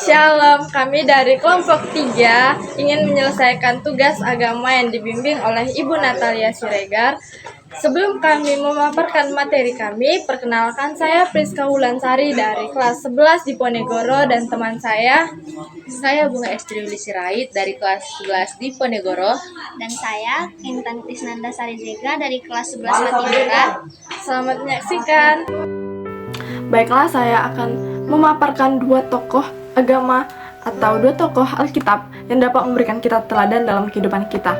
Shalom, kami dari kelompok 3 ingin menyelesaikan tugas agama yang dibimbing oleh Ibu Natalia Siregar. Sebelum kami memaparkan materi kami, perkenalkan saya Priska Wulansari dari kelas 11 di Ponegoro dan teman saya Bunga Estriuli Sirait dari kelas 11 di Ponegoro. Dan saya Intan Krisnanda Sarijega dari kelas 11 Matimura. Selamat menyaksikan. Baiklah, saya akan memaparkan dua tokoh agama atau dua tokoh Alkitab yang dapat memberikan kita teladan dalam kehidupan kita.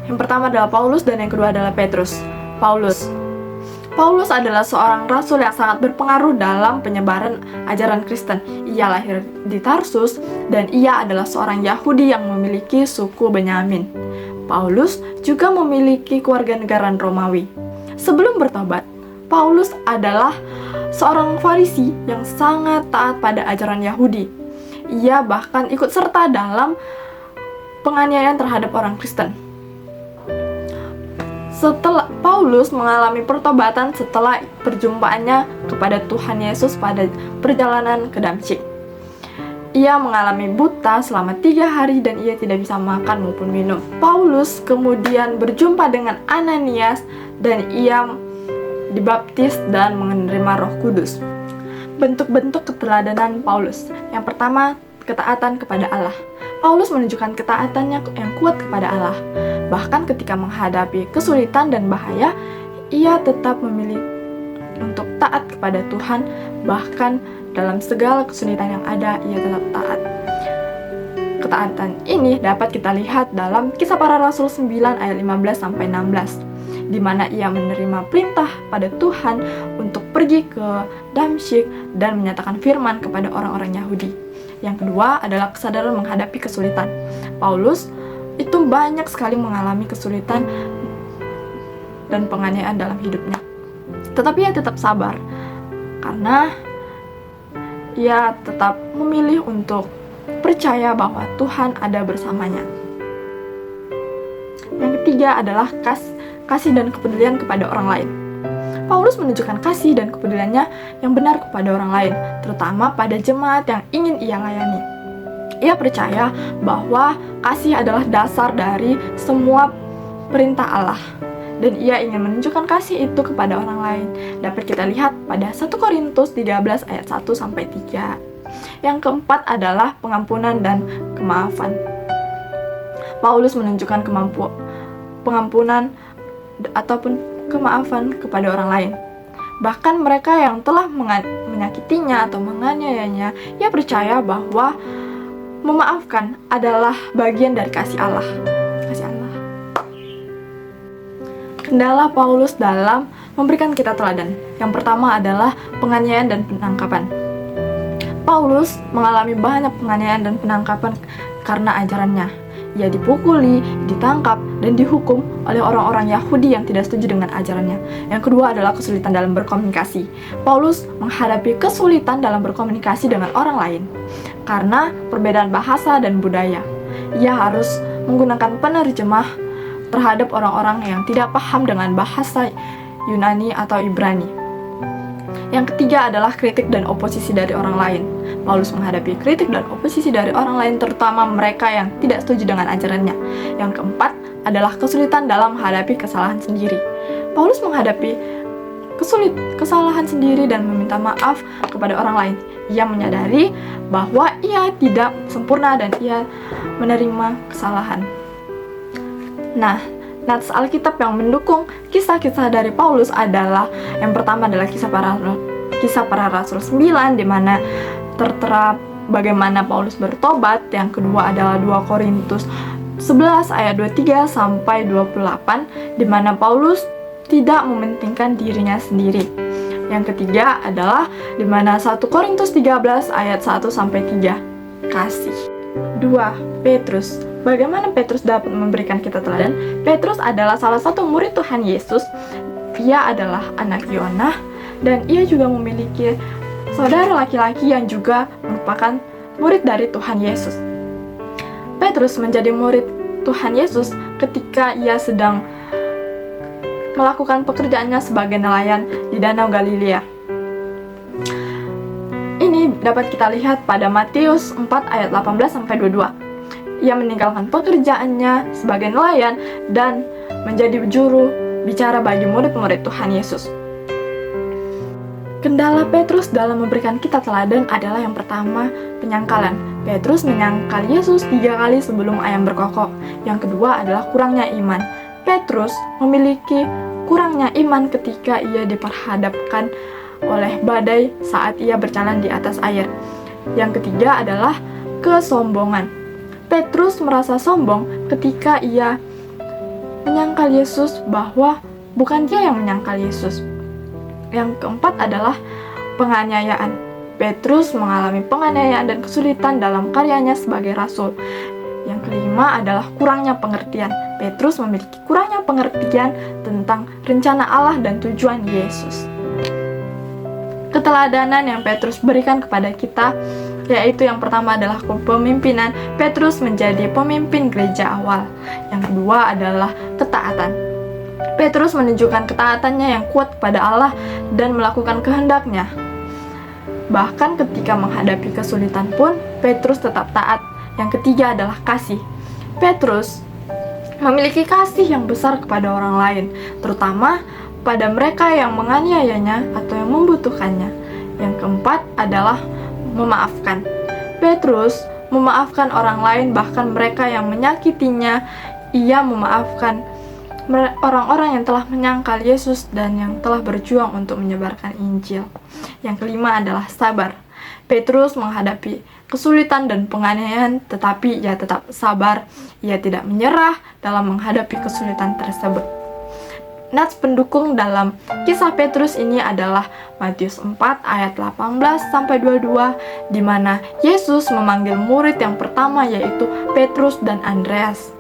Yang pertama adalah Paulus dan yang kedua adalah Petrus. Paulus adalah seorang rasul yang sangat berpengaruh dalam penyebaran ajaran Kristen. Ia lahir di Tarsus dan ia adalah seorang Yahudi yang memiliki suku Benyamin. Paulus juga memiliki kewarganegaraan Romawi. Sebelum bertobat, Paulus adalah seorang Farisi yang sangat taat pada ajaran Yahudi. Ia bahkan ikut serta dalam penganiayaan terhadap orang Kristen. Setelah Paulus mengalami pertobatan setelah perjumpaannya kepada Tuhan Yesus pada perjalanan ke Damsyik. Ia mengalami buta selama 3 hari dan ia tidak bisa makan maupun minum. Paulus kemudian berjumpa dengan Ananias dan ia dibaptis dan menerima Roh Kudus. Bentuk-bentuk keteladanan Paulus. Yang pertama, ketaatan kepada Allah. Paulus menunjukkan ketaatannya yang kuat kepada Allah. Bahkan ketika menghadapi kesulitan dan bahaya, ia tetap memilih untuk taat kepada Tuhan. Bahkan dalam segala kesulitan yang ada, ia tetap taat. Ketaatan ini dapat kita lihat dalam Kisah Para Rasul 9 ayat 15-16, di mana ia menerima perintah pada Tuhan untuk pergi ke Damsyik dan menyatakan firman kepada orang-orang Yahudi. Yang kedua adalah kesadaran menghadapi kesulitan. Paulus itu banyak sekali mengalami kesulitan dan penganiayaan dalam hidupnya. Tetapi ia tetap sabar karena ia tetap memilih untuk percaya bahwa Tuhan ada bersamanya. Yang ketiga adalah kasih dan kepedulian kepada orang lain. Paulus menunjukkan kasih dan kepeduliannya yang benar kepada orang lain, terutama pada jemaat yang ingin ia layani. Ia percaya bahwa kasih adalah dasar dari semua perintah Allah, dan ia ingin menunjukkan kasih itu kepada orang lain. Dapat kita lihat pada 1 Korintus 13 ayat 1-3. Yang keempat adalah pengampunan dan kemaafan. Paulus menunjukkan pengampunan ataupun kemaafan kepada orang lain. Bahkan mereka yang telah menyakitinya atau menganiayanya, ia percaya bahwa memaafkan adalah bagian dari kasih Allah. Kendala Paulus dalam memberikan kita teladan. Yang pertama adalah penganiayaan dan penangkapan. Paulus mengalami banyak penganiayaan dan penangkapan karena ajarannya. Ia dipukuli, ditangkap, dan dihukum oleh orang-orang Yahudi yang tidak setuju dengan ajarannya. Yang kedua adalah kesulitan dalam berkomunikasi. Paulus menghadapi kesulitan dalam berkomunikasi dengan orang lain karena perbedaan bahasa dan budaya. Ia harus menggunakan penerjemah terhadap orang-orang yang tidak paham dengan bahasa Yunani atau Ibrani. Yang ketiga adalah kritik dan oposisi dari orang lain. Paulus menghadapi kritik dan oposisi dari orang lain, terutama mereka yang tidak setuju dengan ajarannya. Yang keempat adalah kesulitan dalam menghadapi kesalahan sendiri. Paulus menghadapi kesalahan sendiri dan meminta maaf kepada orang lain. Ia menyadari bahwa ia tidak sempurna dan ia menerima kesalahan. Nah, nats Alkitab yang mendukung kisah-kisah dari Paulus adalah yang pertama adalah Kisah Para Rasul 9, di mana tertera bagaimana Paulus bertobat. Yang kedua adalah 2 Korintus 11 ayat 23-28, di mana Paulus tidak mementingkan dirinya sendiri. Yang ketiga adalah di mana 1 Korintus 13 ayat 1-3, kasih. 2. Petrus. Bagaimana Petrus dapat memberikan kita teladan? Petrus adalah salah satu murid Tuhan Yesus. Ia adalah anak Yonah dan ia juga memiliki saudara laki-laki yang juga merupakan murid dari Tuhan Yesus. Petrus menjadi murid Tuhan Yesus ketika ia sedang melakukan pekerjaannya sebagai nelayan di Danau Galilea. Ini dapat kita lihat pada Matius 4 ayat 18-22. Ia meninggalkan pekerjaannya sebagai nelayan dan menjadi juru bicara bagi murid-murid Tuhan Yesus. Kendala Petrus dalam memberikan kita teladan adalah yang pertama, penyangkalan. Petrus menyangkal Yesus 3 kali sebelum ayam berkokok. Yang kedua adalah kurangnya iman. Petrus memiliki kurangnya iman ketika ia diperhadapkan oleh badai saat ia berjalan di atas air. Yang ketiga adalah kesombongan. Petrus merasa sombong ketika ia menyangkal Yesus bahwa bukan dia yang menyangkal Yesus. Yang keempat adalah penganiayaan. Petrus mengalami penganiayaan dan kesulitan dalam karyanya sebagai rasul. Yang kelima adalah kurangnya pengertian. Petrus memiliki kurangnya pengertian tentang rencana Allah dan tujuan Yesus. Keteladanan yang Petrus berikan kepada kita, yaitu yang pertama adalah kepemimpinan. Petrus menjadi pemimpin gereja awal. Yang kedua adalah ketaatan. Petrus menunjukkan ketaatannya yang kuat kepada Allah dan melakukan kehendaknya. Bahkan ketika menghadapi kesulitan pun, Petrus tetap taat. Yang ketiga adalah kasih. Petrus memiliki kasih yang besar kepada orang lain, terutama pada mereka yang menganiayanya atau yang membutuhkannya. Yang keempat adalah memaafkan. Petrus memaafkan orang lain, bahkan mereka yang menyakitinya. Ia memaafkan orang-orang yang telah menyangkal Yesus dan yang telah berjuang untuk menyebarkan Injil. Yang kelima adalah sabar. Petrus menghadapi kesulitan dan penganiayaan, tetapi ia tetap sabar. Ia tidak menyerah dalam menghadapi kesulitan tersebut. Nats pendukung dalam kisah Petrus ini adalah Matius 4 ayat 18-22, di mana Yesus memanggil murid yang pertama yaitu Petrus dan Andreas.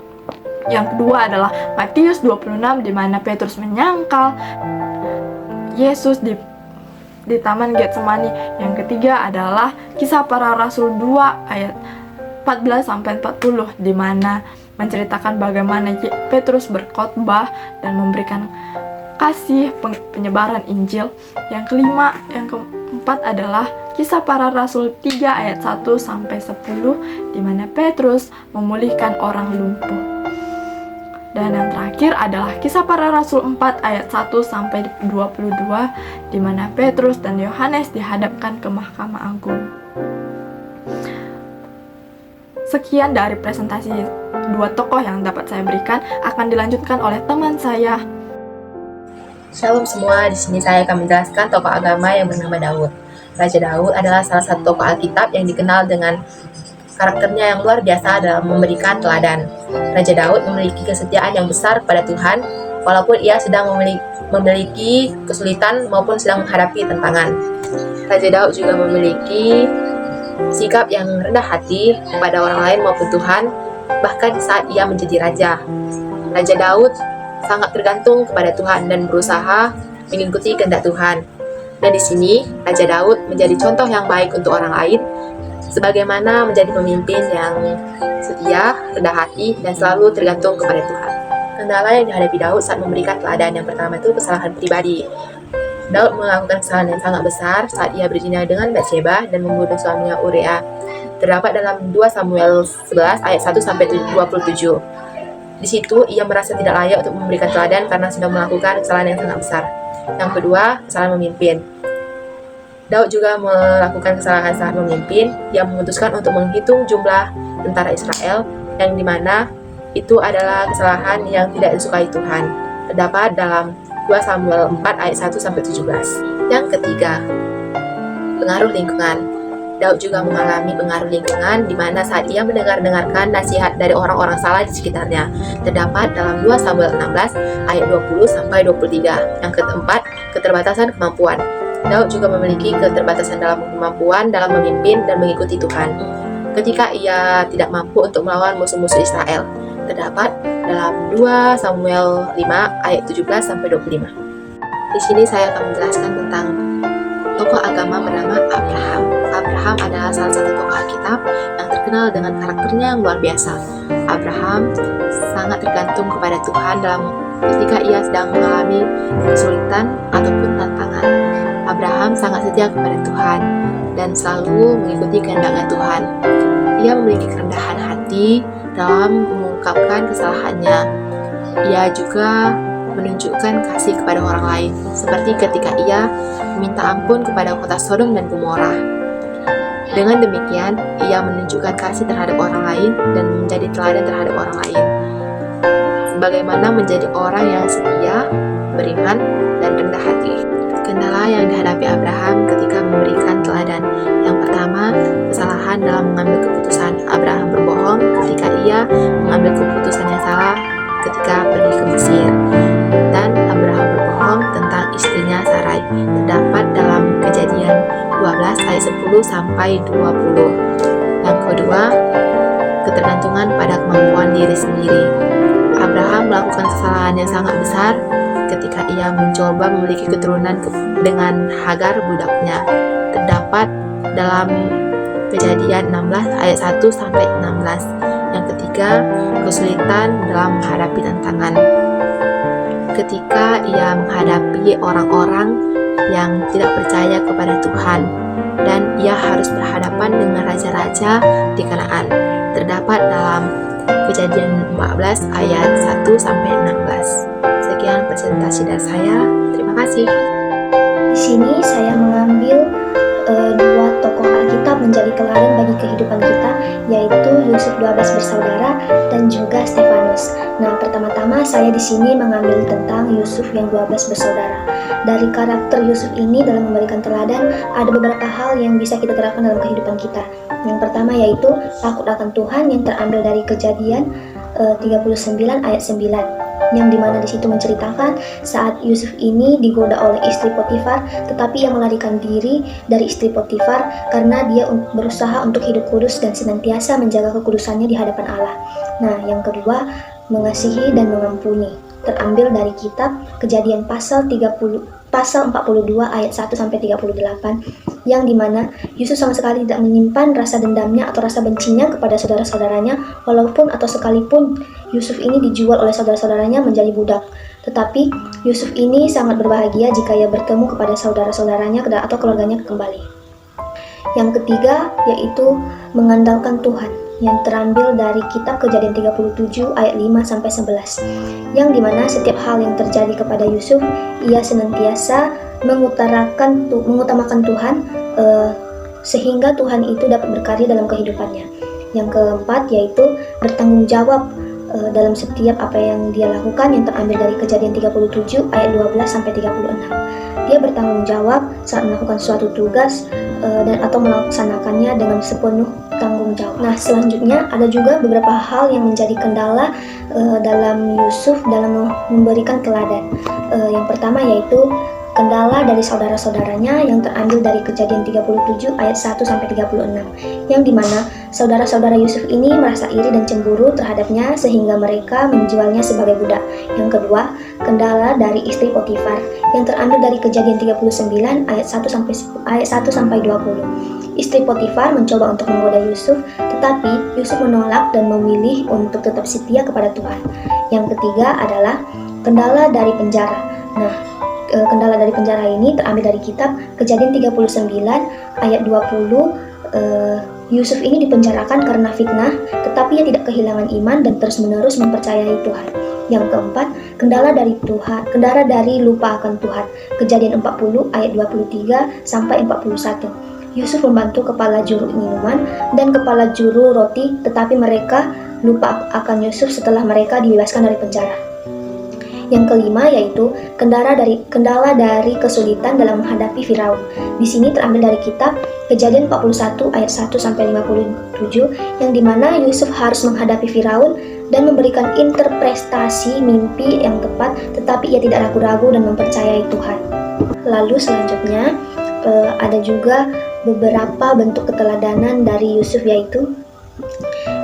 Yang kedua adalah Matius 26, di mana Petrus menyangkal Yesus di Taman Getsemani. Yang ketiga adalah Kisah Para Rasul 2 ayat 14-40, di mana menceritakan bagaimana Petrus berkhotbah dan memberikan kasih penyebaran Injil. Yang kelima, yang keempat adalah Kisah Para Rasul 3 ayat 1-10, di mana Petrus memulihkan orang lumpuh. Dan yang terakhir adalah Kisah Para Rasul 4 ayat 1-22, di mana Petrus dan Yohanes dihadapkan ke Mahkamah Agung. Sekian dari presentasi dua tokoh yang dapat saya berikan, akan dilanjutkan oleh teman saya. Shalom semua, di sini saya akan menjelaskan tokoh agama yang bernama Daud. Raja Daud adalah salah satu tokoh Alkitab yang dikenal dengan karakternya yang luar biasa dalam memberikan teladan. Raja Daud memiliki kesetiaan yang besar pada Tuhan, walaupun ia sedang memiliki kesulitan maupun sedang menghadapi tantangan. Raja Daud juga memiliki sikap yang rendah hati kepada orang lain maupun Tuhan, bahkan saat ia menjadi raja. Raja Daud sangat tergantung kepada Tuhan dan berusaha mengikuti kehendak Tuhan. Dan di sini Raja Daud menjadi contoh yang baik untuk orang lain, sebagaimana menjadi pemimpin yang setia, rendah hati, dan selalu tergantung kepada Tuhan. Kendala yang dihadapi Daud saat memberikan teladan yang pertama itu kesalahan pribadi. Daud melakukan kesalahan yang sangat besar saat ia berzina dengan Batseba dan membunuh suaminya Uria. Terdapat dalam 2 Samuel 11 ayat 1-27. Di situ ia merasa tidak layak untuk memberikan teladan karena sudah melakukan kesalahan yang sangat besar. Yang kedua, kesalahan memimpin. Daud juga melakukan kesalahan saat memimpin. Ia memutuskan untuk menghitung jumlah tentara Israel, yang dimana itu adalah kesalahan yang tidak disukai Tuhan. Terdapat dalam 2 Samuel 4 ayat 1-17. Yang ketiga, pengaruh lingkungan. Daud juga mengalami pengaruh lingkungan di mana saat ia mendengarkan nasihat dari orang-orang salah di sekitarnya. Terdapat dalam 2 Samuel 16 ayat 20-23. Yang keempat, keterbatasan kemampuan. Daud juga memiliki keterbatasan dalam kemampuan dalam memimpin dan mengikuti Tuhan, ketika ia tidak mampu untuk melawan musuh-musuh Israel. Terdapat dalam 2 Samuel 5 ayat 17-25. Di sini saya akan menjelaskan tentang tokoh agama bernama Abraham. Abraham adalah salah satu tokoh Alkitab yang terkenal dengan karakternya yang luar biasa. Abraham sangat tergantung kepada Tuhan ketika ia sedang mengalami kesulitan ataupun tantangan. Abraham sangat setia kepada Tuhan. dan selalu mengikuti kehendaknya Tuhan. Ia memiliki kerendahan hati dalam mengungkapkan kesalahannya. Ia juga menunjukkan kasih kepada orang lain, seperti ketika ia meminta ampun kepada kota Sodom dan Gomora. Dengan demikian, ia menunjukkan kasih terhadap orang lain dan menjadi teladan terhadap orang lain. Bagaimana menjadi orang yang setia, beriman, dan rendah hati. Kendala yang dihadapi Abraham ketika memberikan teladan. Yang pertama, kesalahan dalam mengambil keputusan. Abraham berbohong ketika ia mengambil keputusan yang salah ketika pergi ke Mesir. Dan Abraham berbohong tentang istrinya Sarai. Terdapat dalam Kejadian 12 ayat 10 sampai 20. Yang kedua, ketergantungan pada kemampuan diri sendiri. Abraham melakukan kesalahan yang sangat besar ketika ia mencoba memiliki keturunan dengan Hagar budaknya. Terdapat dalam Kejadian 16 ayat 1 sampai 16. Yang ketiga, kesulitan dalam menghadapi tantangan. Ketika ia menghadapi orang-orang yang tidak percaya kepada Tuhan dan ia harus berhadapan dengan raja-raja di Kanaan. Terdapat dalam Kejadian 14 ayat 1 sampai 16. Sekian presentasi dari saya. Terima kasih. Di sini saya mengambil dua tokoh Alkitab menjadi teladan bagi kehidupan kita, yaitu Yusuf 12 bersaudara dan juga Stefanus. Nah, pertama-tama saya di sini mengambil tentang Yusuf yang 12 bersaudara. Dari karakter Yusuf ini dalam memberikan teladan, ada beberapa hal yang bisa kita terapkan dalam kehidupan kita. Yang pertama yaitu takut akan Tuhan yang terambil dari Kejadian 39 ayat 9. Yang dimana di situ menceritakan saat Yusuf ini digoda oleh istri Potifar, tetapi ia melarikan diri dari istri Potifar karena dia berusaha untuk hidup kudus dan senantiasa menjaga kekudusannya di hadapan Allah. Nah, yang kedua, mengasihi dan mengampuni. Terambil dari kitab Kejadian pasal 42 ayat 1 sampai 38, yang dimana Yusuf sama sekali tidak menyimpan rasa dendamnya atau rasa bencinya kepada saudara-saudaranya, walaupun atau sekalipun Yusuf ini dijual oleh saudara-saudaranya menjadi budak. Tetapi Yusuf ini sangat berbahagia jika ia bertemu kepada saudara-saudaranya atau keluarganya kembali. Yang ketiga yaitu mengandalkan Tuhan, yang terambil dari kitab Kejadian 37 ayat 5 sampai 11, yang dimana setiap hal yang terjadi kepada Yusuf, ia senantiasa mengutamakan Tuhan sehingga Tuhan itu dapat berkarya dalam kehidupannya. Yang keempat yaitu bertanggung jawab dalam setiap apa yang dia lakukan, yang terambil dari Kejadian 37 ayat 12 sampai 36. Dia bertanggung jawab saat melakukan suatu tugas atau melaksanakannya dengan sepenuh tanggung jawab. Nah, selanjutnya ada juga beberapa hal yang menjadi kendala dalam Yusuf dalam memberikan teladan. Yang pertama yaitu kendala dari saudara-saudaranya yang terambil dari Kejadian 37 ayat 1 sampai 36, yang dimana saudara-saudara Yusuf ini merasa iri dan cemburu terhadapnya sehingga mereka menjualnya sebagai budak. Yang kedua, kendala dari istri Potifar yang terambil dari Kejadian 39 ayat 1 sampai 20. Istri Potifar mencoba untuk menggoda Yusuf, tetapi Yusuf menolak dan memilih untuk tetap setia kepada Tuhan. Yang ketiga adalah kendala dari penjara. Nah, kendala dari penjara ini terambil dari kitab Kejadian 39 ayat 20. Yusuf ini dipenjarakan karena fitnah, tetapi ia tidak kehilangan iman dan terus-menerus mempercayai Tuhan. Yang keempat, kendala dari lupa akan Tuhan. Kejadian 40 ayat 23 sampai 41. Yusuf membantu kepala juru minuman dan kepala juru roti, tetapi mereka lupa akan Yusuf setelah mereka dibebaskan dari penjara. Yang kelima yaitu kendala dari kesulitan dalam menghadapi Firaun. Di sini terambil dari kitab Kejadian 41 ayat 1 sampai 57, yang dimana Yusuf harus menghadapi Firaun dan memberikan interpretasi mimpi yang tepat, tetapi ia tidak ragu-ragu dan mempercayai Tuhan. Lalu selanjutnya ada juga beberapa bentuk keteladanan dari Yusuf, yaitu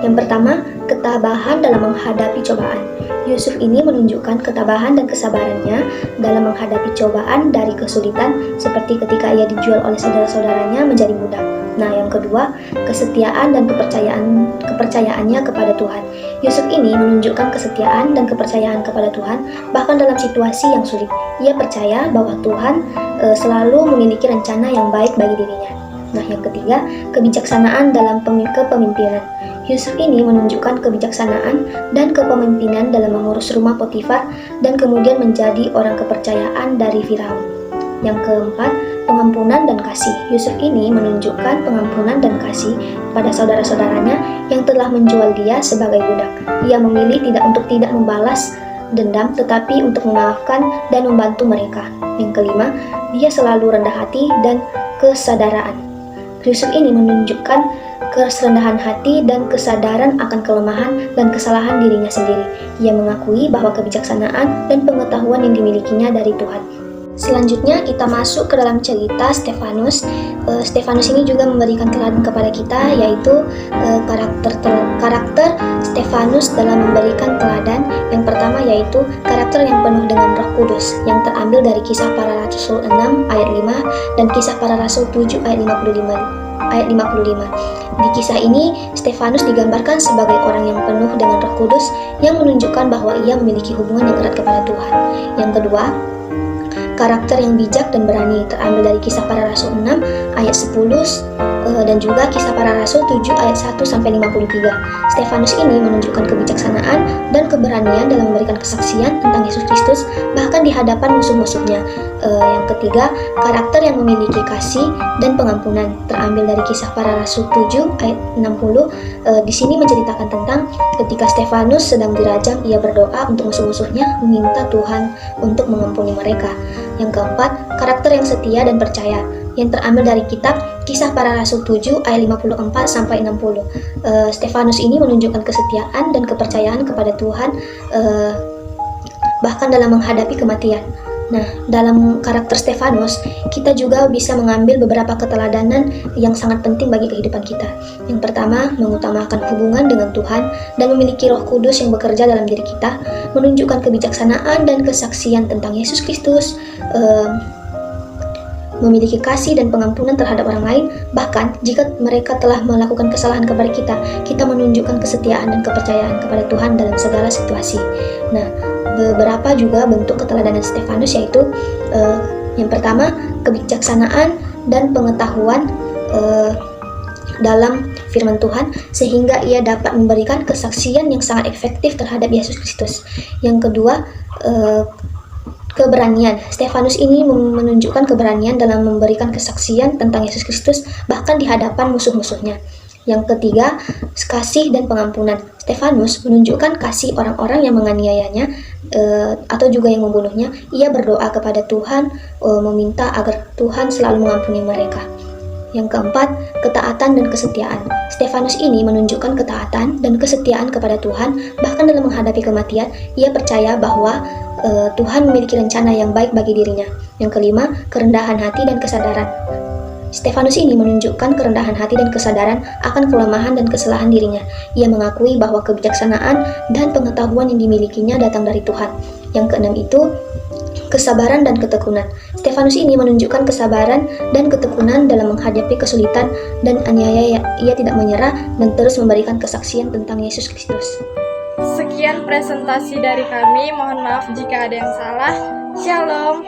yang pertama, ketabahan dalam menghadapi cobaan. Yusuf ini menunjukkan ketabahan dan kesabarannya dalam menghadapi cobaan dari kesulitan, seperti ketika ia dijual oleh saudara-saudaranya menjadi budak. Nah, yang kedua, kesetiaan dan kepercayaannya kepada Tuhan. Yusuf ini menunjukkan kesetiaan dan kepercayaan kepada Tuhan, bahkan dalam situasi yang sulit. Ia percaya bahwa Tuhan selalu memiliki rencana yang baik bagi dirinya. Nah, yang ketiga, kebijaksanaan dalam kepemimpinan. Yusuf ini menunjukkan kebijaksanaan dan kepemimpinan dalam mengurus rumah Potifar dan kemudian menjadi orang kepercayaan dari Firaun. Yang keempat, pengampunan dan kasih. Yusuf ini menunjukkan pengampunan dan kasih pada saudara-saudaranya yang telah menjual dia sebagai budak. Ia memilih untuk tidak membalas dendam, tetapi untuk memaafkan dan membantu mereka. Yang kelima, dia selalu rendah hati dan kesadaran. Yusuf ini menunjukkan kerendahan hati dan kesadaran akan kelemahan dan kesalahan dirinya sendiri. Ia mengakui bahwa kebijaksanaan dan pengetahuan yang dimilikinya dari Tuhan. Selanjutnya kita masuk ke dalam cerita Stefanus. Stefanus ini juga memberikan teladan kepada kita, yaitu karakter Stefanus dalam memberikan teladan. Yang pertama yaitu karakter yang penuh dengan Roh Kudus, yang terambil dari Kisah Para Rasul 6 ayat 5 dan Kisah Para Rasul 7 ayat 55. Di kisah ini, Stefanus digambarkan sebagai orang yang penuh dengan Roh Kudus yang menunjukkan bahwa ia memiliki hubungan yang erat kepada Tuhan. Yang kedua, karakter yang bijak dan berani, terambil dari Kisah Para Rasul 6 ayat 10 dan juga Kisah Para Rasul 7 ayat 1 sampai 53. Stefanus ini menunjukkan kebijaksanaan dan keberanian dalam memberikan kesaksian tentang Yesus Kristus bahkan di hadapan musuh-musuhnya. Yang ketiga, karakter yang memiliki kasih dan pengampunan, terambil dari Kisah Para Rasul 7 ayat 60. Di sini menceritakan tentang ketika Stefanus sedang dirajam, ia berdoa untuk musuh-musuhnya, meminta Tuhan untuk mengampuni mereka. Yang keempat, karakter yang setia dan percaya, yang terambil dari kitab Kisah Para Rasul 7 ayat 54 sampai 60. Stefanus ini menunjukkan kesetiaan dan kepercayaan kepada Tuhan bahkan dalam menghadapi kematian. Nah, dalam karakter Stefanus, kita juga bisa mengambil beberapa keteladanan yang sangat penting bagi kehidupan kita. Yang pertama, mengutamakan hubungan dengan Tuhan dan memiliki Roh Kudus yang bekerja dalam diri kita, menunjukkan kebijaksanaan dan kesaksian tentang Yesus Kristus, memiliki kasih dan pengampunan terhadap orang lain, bahkan jika mereka telah melakukan kesalahan kepada kita, kita menunjukkan kesetiaan dan kepercayaan kepada Tuhan dalam segala situasi. Nah, beberapa juga bentuk keteladanan Stefanus yaitu yang pertama, kebijaksanaan dan pengetahuan dalam firman Tuhan sehingga ia dapat memberikan kesaksian yang sangat efektif terhadap Yesus Kristus. Yang kedua, keberanian. Stefanus ini menunjukkan keberanian dalam memberikan kesaksian tentang Yesus Kristus bahkan di hadapan musuh-musuhnya. Yang ketiga, kasih dan pengampunan. Stefanus menunjukkan kasih orang-orang yang menganiayanya atau juga yang membunuhnya. Ia berdoa kepada Tuhan, meminta agar Tuhan selalu mengampuni mereka. Yang keempat, ketaatan dan kesetiaan. Stefanus ini menunjukkan ketaatan dan kesetiaan kepada Tuhan bahkan dalam menghadapi kematian. Ia percaya bahwa Tuhan memiliki rencana yang baik bagi dirinya. Yang kelima, kerendahan hati dan kesadaran. Stefanus ini menunjukkan kerendahan hati dan kesadaran akan kelemahan dan kesalahan dirinya. Ia mengakui bahwa kebijaksanaan dan pengetahuan yang dimilikinya datang dari Tuhan. Yang keenam itu, kesabaran dan ketekunan. Stefanus ini menunjukkan kesabaran dan ketekunan dalam menghadapi kesulitan dan aniaya. Ia tidak menyerah dan terus memberikan kesaksian tentang Yesus Kristus. Sekian presentasi dari kami, mohon maaf jika ada yang salah. Shalom.